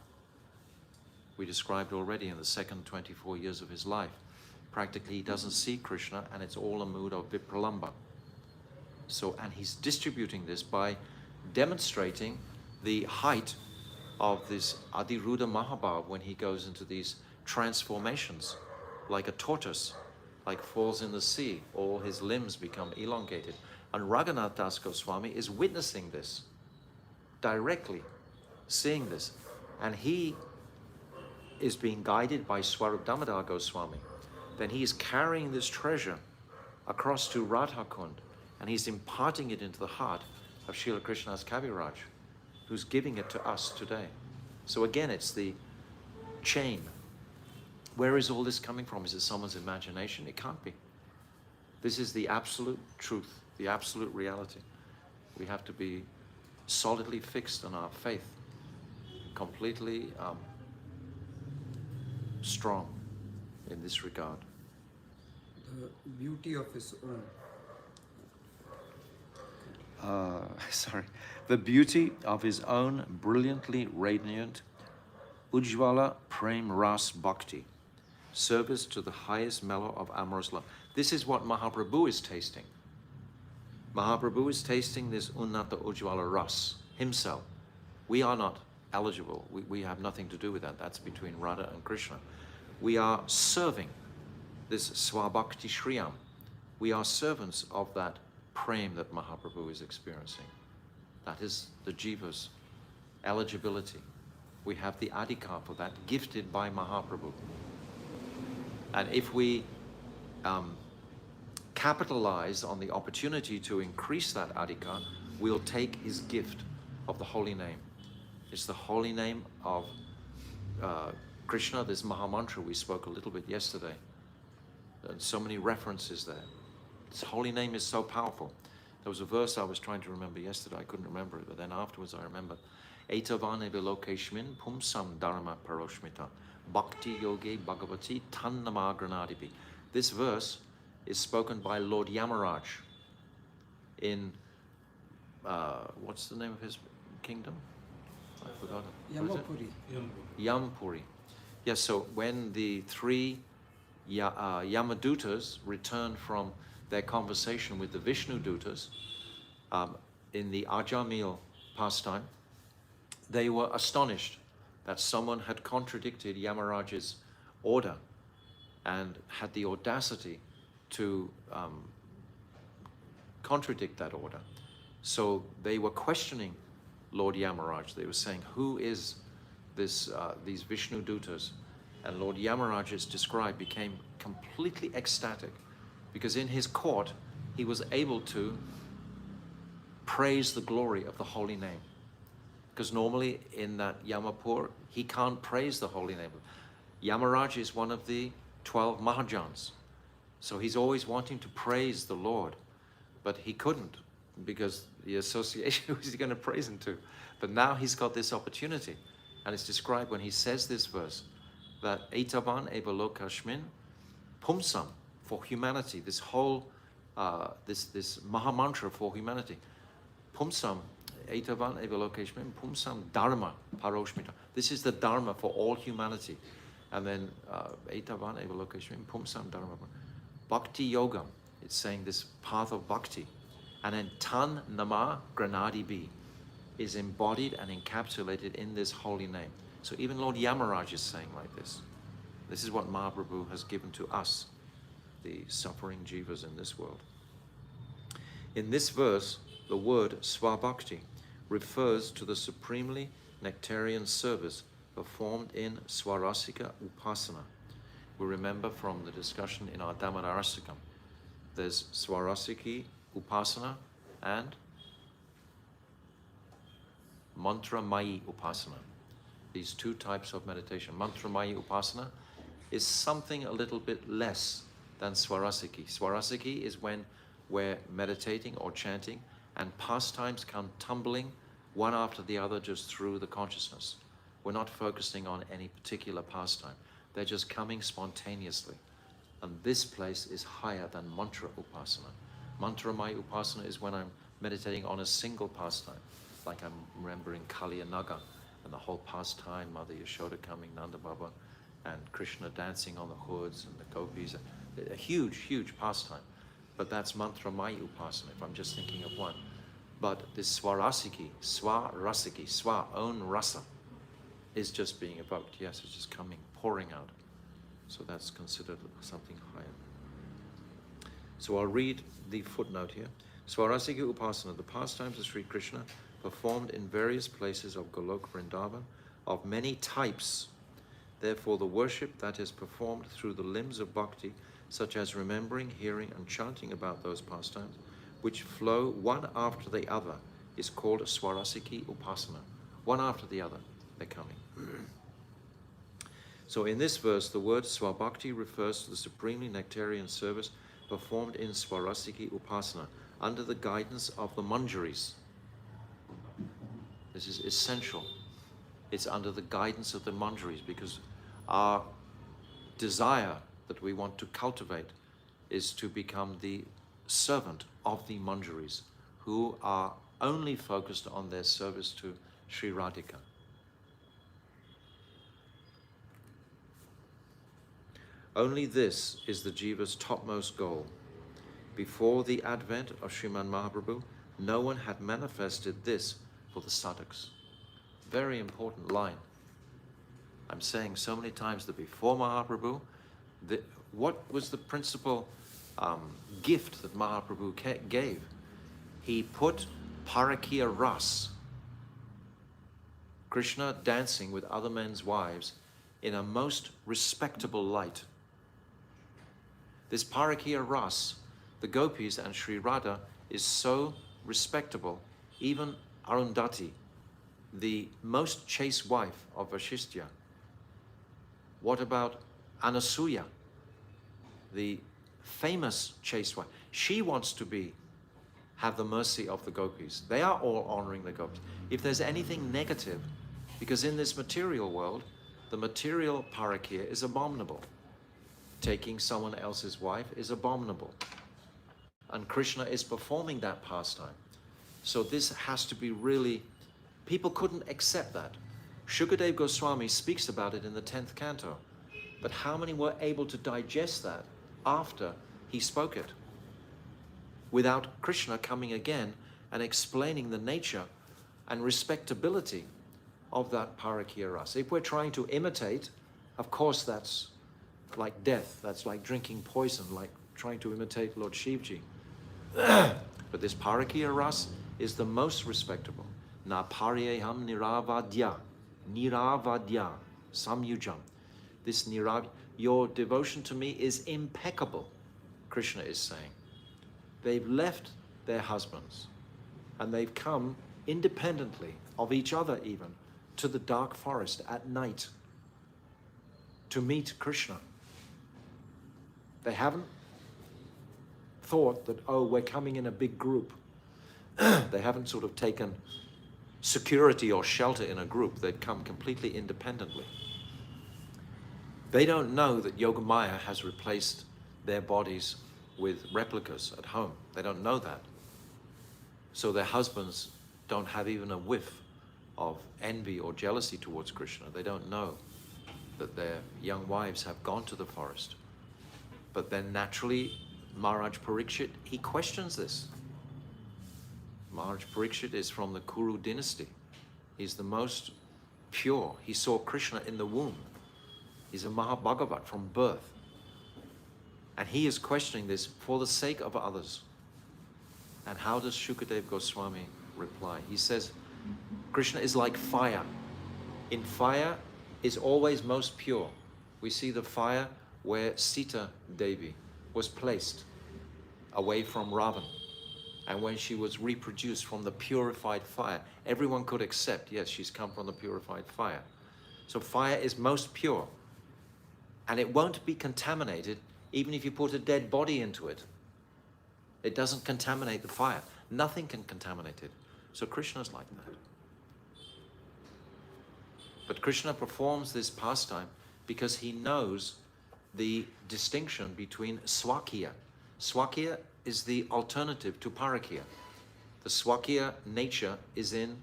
We described already in the second 24 years of his life. Practically he doesn't see Krishna and it's all a mood of Vipralamba. So, and he's distributing this by demonstrating the height of this Adiruddha Mahabhav when he goes into these transformations, like a tortoise, like falls in the sea, all his limbs become elongated. And Raghunath Das Goswami is witnessing this, directly seeing this. And he is being guided by Swarup Damodar Goswami. Then he is carrying this treasure across to Radha Kund, and he's imparting it into the heart of Srila Krishnadas Kaviraj, who's giving it to us today. So again, it's the chain. Where is all this coming from? Is it someone's imagination? It can't be. This is the absolute truth, the absolute reality. We have to be solidly fixed on our faith, completely strong in this regard. The beauty of his own. The beauty of his own brilliantly radiant Ujjvala Prem Ras Bhakti, service to the highest mellow of amorous love. This is what Mahaprabhu is tasting. Mahaprabhu is tasting this Unnata Ujjvala Ras himself. We are not eligible. We have nothing to do with that. That's between Radha and Krishna. We are serving this Swabhakti Shriyam. We are servants of that prem that Mahaprabhu is experiencing. That is the jiva's eligibility. We have the adhikar for that, gifted by Mahaprabhu. And if we capitalize on the opportunity to increase that adhikar, we'll take his gift of the holy name. It's the holy name of Krishna, this Mahamantra we spoke a little bit yesterday. And so many references there. This holy name is so powerful. There was a verse I was trying to remember yesterday. I couldn't remember it, but then afterwards I remember. Etavane vilokeshmin pumsam dharma paroshmita bhakti yoge bhagavati tannamagranadipi. This verse is spoken by Lord Yamaraj in, what's the name of his kingdom? I forgot it. Yamapuri. Yampuri. Yes, so when the three Yamadutas returned from their conversation with the Vishnu Dutas in the Ajamil pastime, they were astonished that someone had contradicted Yamaraj's order and had the audacity to contradict that order. So they were questioning Lord Yamaraj. They were saying, who is this, these Vishnu Dutas? And Lord Yamaraj is described, became completely ecstatic because in his court, he was able to praise the glory of the holy name. Because normally in that Yamapur, he can't praise the holy name. Yamaraj is one of the 12 Mahajans. So he's always wanting to praise the Lord, but he couldn't because the association, who is he going to praise him to? But now he's got this opportunity. And it's described when he says this verse, that Etavan Evalokashmin Pumsam, for humanity, this whole, this Mahamantra for humanity. Pumsam, Etavan Evalokashmin Pumsam Dharma Paroshmita. This is the Dharma for all humanity. And then Etavan Evalokashmin Pumsam Dharma. Bhakti Yogam, it's saying this path of bhakti. And then Tan Nama Granadi Bi is embodied and encapsulated in this holy name. So even Lord Yamaraj is saying like this. This is what Mahaprabhu has given to us, the suffering jivas in this world. In this verse, the word Swabhakti refers to the supremely nectarian service performed in Swarasika Upasana. We remember from the discussion in our Damodarastakam, there's Swarasiki Upasana and Mantramayi Upasana. These two types of meditation. Mantramayi Upasana is something a little bit less than Swarasiki. Swarasiki is when we're meditating or chanting and pastimes come tumbling one after the other just through the consciousness. We're not focusing on any particular pastime. They're just coming spontaneously. And this place is higher than mantra upasana. Mantra Maya upasana is when I'm meditating on a single pastime, like I'm remembering Kaliya Naga and the whole pastime, Mother Yashoda coming, Nanda Baba, and Krishna dancing on the hoods and the gopis. A huge, huge pastime. But that's mantra Maya upasana, if I'm just thinking of one. But this swarasiki, swa, own rasa, is just being evoked. Yes, it's just coming, pouring out. So that's considered something higher. So I'll read the footnote here. Swarasiki Upasana, the pastimes of Sri Krishna, performed in various places of Golok Vrindavan, of many types. Therefore, the worship that is performed through the limbs of bhakti, such as remembering, hearing, and chanting about those pastimes, which flow one after the other, is called Swarasiki Upasana. One after the other, they're coming. So in this verse, the word Swabhakti refers to the supremely nectarian service performed in Swarasiki Upasana under the guidance of the manjaris. This is essential. It's under the guidance of the manjaris, because our desire that we want to cultivate is to become the servant of the manjaris, who are only focused on their service to Sri Radhika. Only this is the jiva's topmost goal. Before the advent of Sriman Mahaprabhu, no one had manifested this for the sadhaks. Very important line. I'm saying so many times that before Mahaprabhu, what was the principal gift that Mahaprabhu gave? He put Parakiya Ras, Krishna dancing with other men's wives, in a most respectable light. This Parakiya Ras, the gopis and Sri Radha, is so respectable. Even Arundhati, the most chaste wife of Vasishtha. What about Anasuya, the famous chaste wife? She wants to have the mercy of the gopis. They are all honoring the gopis. If there's anything negative, because in this material world, the material Parakiya is abominable. Taking someone else's wife is abominable. And Krishna is performing that pastime. So this has to be really, people couldn't accept that. Shukadev Goswami speaks about it in the 10th canto. But how many were able to digest that after he spoke it? Without Krishna coming again and explaining the nature and respectability of that Parakiya Rasa. If we're trying to imitate, of course that's like death, that's like drinking poison, like trying to imitate Lord Shivji. But this Parakiya Ras is the most respectable. Na paryeham niravadya, niravadya, samyujam. This your devotion to me is impeccable, Krishna is saying. They've left their husbands and they've come independently of each other even to the dark forest at night to meet Krishna. They haven't thought that, oh, we're coming in a big group. They haven't sort of taken security or shelter in a group. They've come completely independently. They don't know that Yogamaya has replaced their bodies with replicas at home. They don't know that. So their husbands don't have even a whiff of envy or jealousy towards Krishna. They don't know that their young wives have gone to the forest. But then naturally, Maharaj Parikshit, he questions this. Maharaj Parikshit is from the Kuru dynasty. He's the most pure. He saw Krishna in the womb. He's a Mahabhagavat from birth. And he is questioning this for the sake of others. And how does Shukadev Goswami reply? He says, Krishna is like fire. In fire is always most pure. We see the fire where Sita Devi was placed away from Ravan. And when she was reproduced from the purified fire, everyone could accept, yes, she's come from the purified fire. So fire is most pure. And it won't be contaminated even if you put a dead body into it. It doesn't contaminate the fire. Nothing can contaminate it. So Krishna's like that. But Krishna performs this pastime because he knows the distinction between Swakya. Swakya is the alternative to Parakya. The Swakya nature is in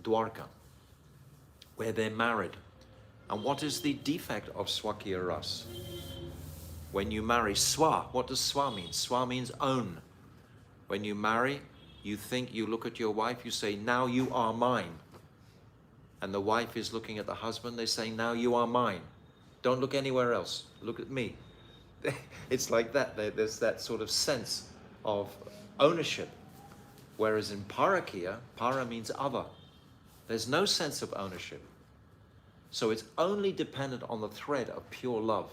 Dwarka, where they're married. And what is the defect of Swakya Ras? When you marry Swa, what does Swa mean? Swa means own. When you marry, you think, you look at your wife, you say, now you are mine. And the wife is looking at the husband, they say, now you are mine. Don't look anywhere else, look at me. It's like that, there's that sort of sense of ownership. Whereas in Parakya, para means other. There's no sense of ownership. So it's only dependent on the thread of pure love.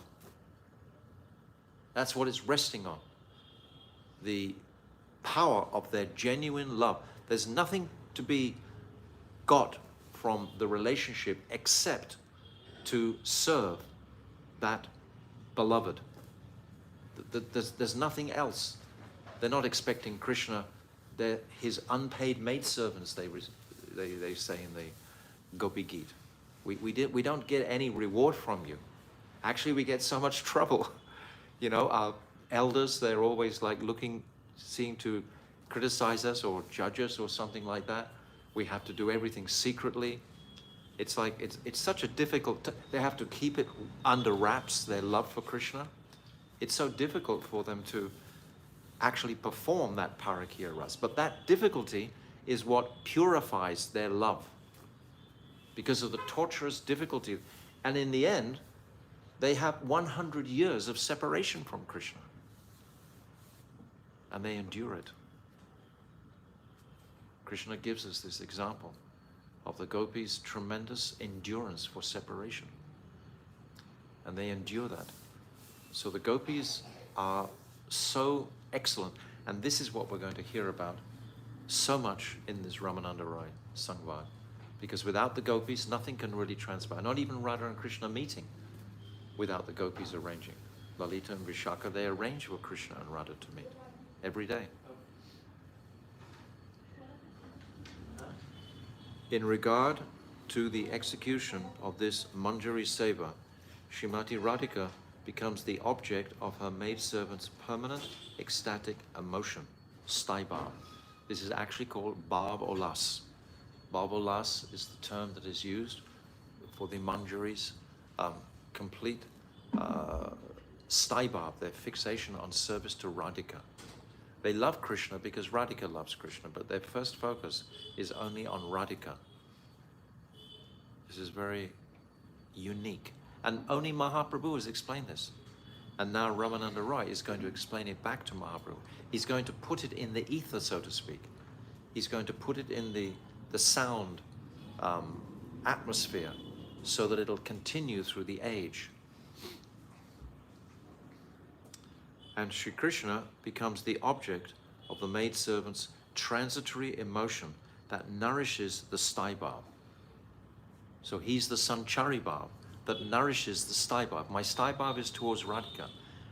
That's what it's resting on. The power of their genuine love. There's nothing to be got from the relationship except to serve that beloved. There's nothing else. They're not expecting Krishna. They're his unpaid maidservants, they say in the Gopi Geet. We don't get any reward from you. Actually, we get so much trouble. You know, our elders, they're always like seeing to criticize us or judge us or something like that. We have to do everything secretly. It's like, it's such a difficult, they have to keep it under wraps, their love for Krishna. It's so difficult for them to actually perform that Parakya Ras. But that difficulty is what purifies their love because of the torturous difficulty. And in the end, they have 100 years of separation from Krishna. And they endure it. Krishna gives us this example of the gopis' tremendous endurance for separation. And they endure that. So the gopis are so excellent. And this is what we're going to hear about so much in this Ramananda Raya Samvada. Because without the gopis, nothing can really transpire. Not even Radha and Krishna meeting without the gopis arranging. Lalita and Vishaka, they arrange for Krishna and Radha to meet every day. In regard to the execution of this Manjari Seva, Srimati Radhika becomes the object of her maidservant's permanent ecstatic emotion, Staibhav. This is actually called Bhav Olas. Bhav Olas is the term that is used for the Manjari's complete Staibhav, their fixation on service to Radhika. They love Krishna because Radhika loves Krishna, but their first focus is only on Radhika. This is very unique. And only Mahaprabhu has explained this. And now Ramananda Raya is going to explain it back to Mahaprabhu. He's going to put it in the ether, so to speak. He's going to put it in the sound atmosphere so that it'll continue through the age. And Sri Krishna becomes the object of the maidservant's transitory emotion that nourishes the Staibhav. So he's the Sanchari Bhav that nourishes the Staibhav. My Staibhav is towards Radhika,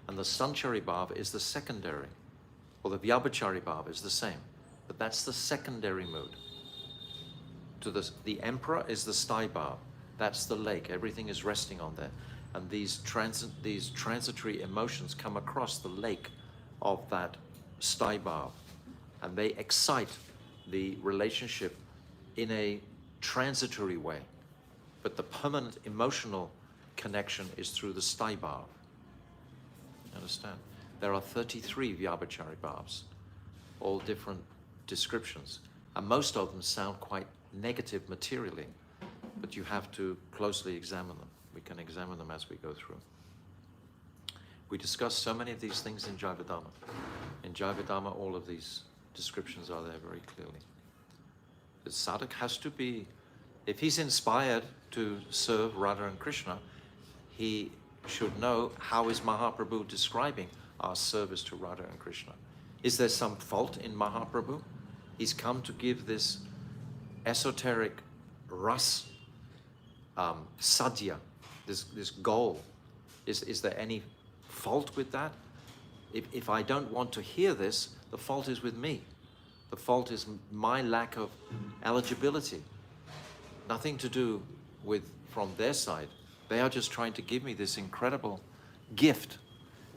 and the Sanchari Bhav is the secondary. Or the Vyabhachari Bhav is the same, but that's the secondary mood. To the emperor is the Staibhav. That's the lake. Everything is resting on there. And these transitory emotions come across the lake of that Staibhav, and they excite the relationship in a transitory way. But the permanent emotional connection is through the Staibhav. Understand? There are 33 Vyabhachari Bhavs, all different descriptions. And most of them sound quite negative materially, but you have to closely examine them. We can examine them as we go through. We discuss so many of these things in Jaivedama. In Jaivedama, all of these descriptions are there very clearly. The sadhak has to be, if he's inspired to serve Radha and Krishna, he should know how is Mahaprabhu describing our service to Radha and Krishna. Is there some fault in Mahaprabhu? He's come to give this esoteric ras sadhya, this goal. Is there any fault with that? If I don't want to hear this, the fault is with me. The fault is my lack of eligibility. Nothing to do with from their side. They are just trying to give me this incredible gift.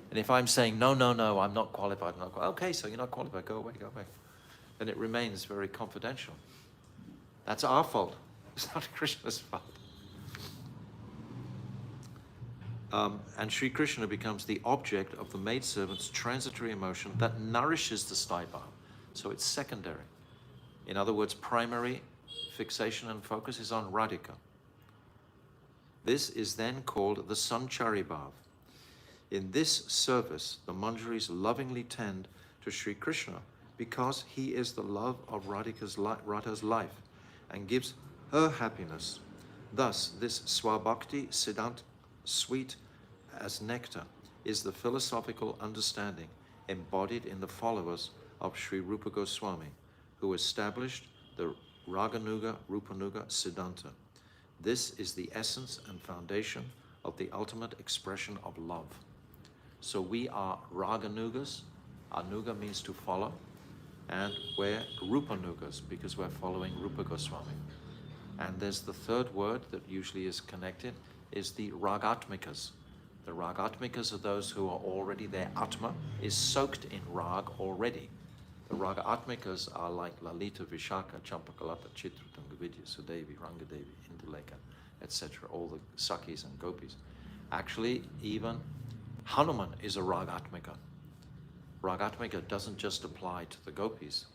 And if I'm saying, no, no, no, I'm not qualified, I'm not qualified. Okay, so you're not qualified, go away, go away. Then it remains very confidential. That's our fault. It's not Krishna's fault. And Sri Krishna becomes the object of the maidservant's transitory emotion that nourishes the Staibhava. So it's secondary. In other words, primary fixation and focus is on Radhika. This is then called the Sanchari Bhav. In this service, the Manjaris lovingly tend to Sri Krishna because he is the love of Radha's life and gives her happiness. Thus, this Swabhakti Siddhant, sweet as nectar, is the philosophical understanding embodied in the followers of Sri Rupa Goswami, who established the Raganuga Rupanuga Siddhanta. This is the essence and foundation of the ultimate expression of love. So we are Raganugas. Anuga means to follow. And we're Rupanugas because we're following Rupa Goswami. And there's the third word that usually is connected, is the Ragatmikas. The Ragatmikas are those who are already, their Atma is soaked in Rag already. The Ragatmikas are like Lalita, Vishaka, Champakalata, Chitratunga, Vidya, Sudevi, Rangadevi, Induleka, etc. All the Sakis and Gopis. Actually, even Hanuman is a Ragatmika. Ragatmika doesn't just apply to the Gopis.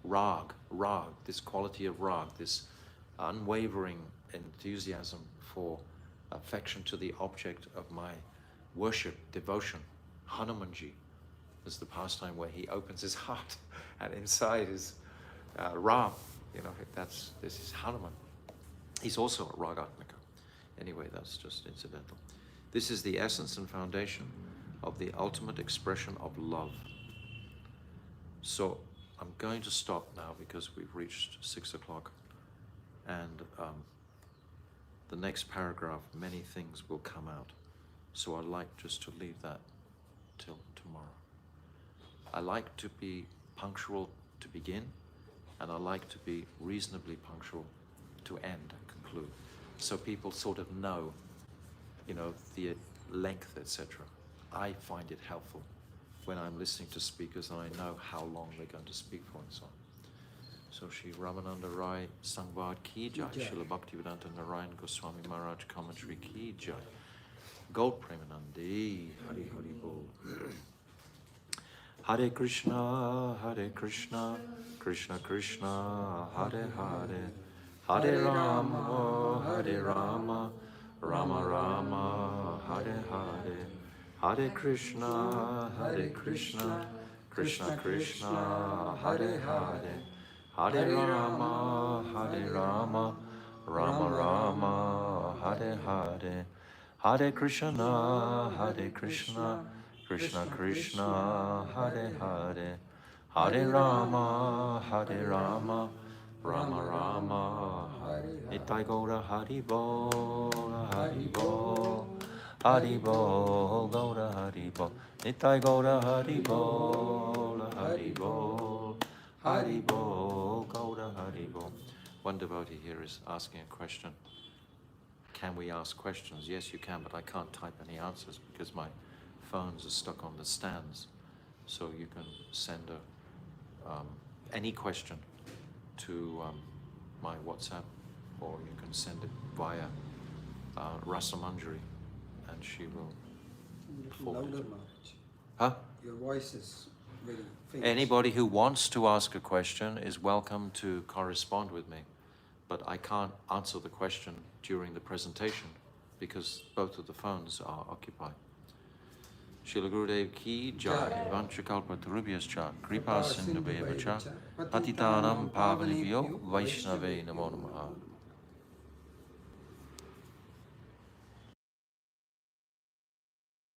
Rag, this quality of Rag, this unwavering enthusiasm for affection to the object of my worship, devotion. Hanumanji is the pastime where he opens his heart and inside is Ram. You know, this is Hanuman. He's also a Ragatmika. Anyway, that's just incidental. This is the essence and foundation of the ultimate expression of love. So I'm going to stop now because we've reached 6 o'clock. And the next paragraph, many things will come out. So I'd like just to leave that till tomorrow. I like to be punctual to begin, and I like to be reasonably punctual to end and conclude. So people sort of know, you know, the length, etc. I find it helpful when I'm listening to speakers and I know how long they're going to speak for and so on. So Shri Ramananda Raya Samvada ki jai, Srila Bhaktivedanta Narayan Goswami Maharaj commentary ki jai. Gold Premanandi, Hari Hari Bol. Hare Krishna, Krishna Krishna, Hare Hare, Hare Rama, Rama Rama, Hare Hare, Hare Krishna, Krishna Krishna, Hare Hare, Hare Rama, Rama Rama, Hare Hare, Hare Krishna, Krishna Krishna, Hare Hare, Hare Rama, Rama Rama, Nitai Gaura Hari Bol, Hari Bol, Hari Bol, Gaura Hari Bol, Nitai Gaura Hari Bol, Hari Bol, Hari Bol, Gaura Hari Bol. One devotee here is asking a question. Can we ask questions? Yes, you can, but I can't type any answers because my phones are stuck on the stands. So you can send any question to my WhatsApp, or you can send it via Rasa Manjari, and she will forward Louder, it. Maharaj. Huh? Your voice is very faint. Anybody who wants to ask a question is welcome to correspond with me, but I can't answer the question during the presentation because both of the phones are occupied. Srila Gurudev ki jai, vanchakalpatarubhyascha, kripa sindhubheva cha, patitanam pavanibhyo vaishnave namo namaha.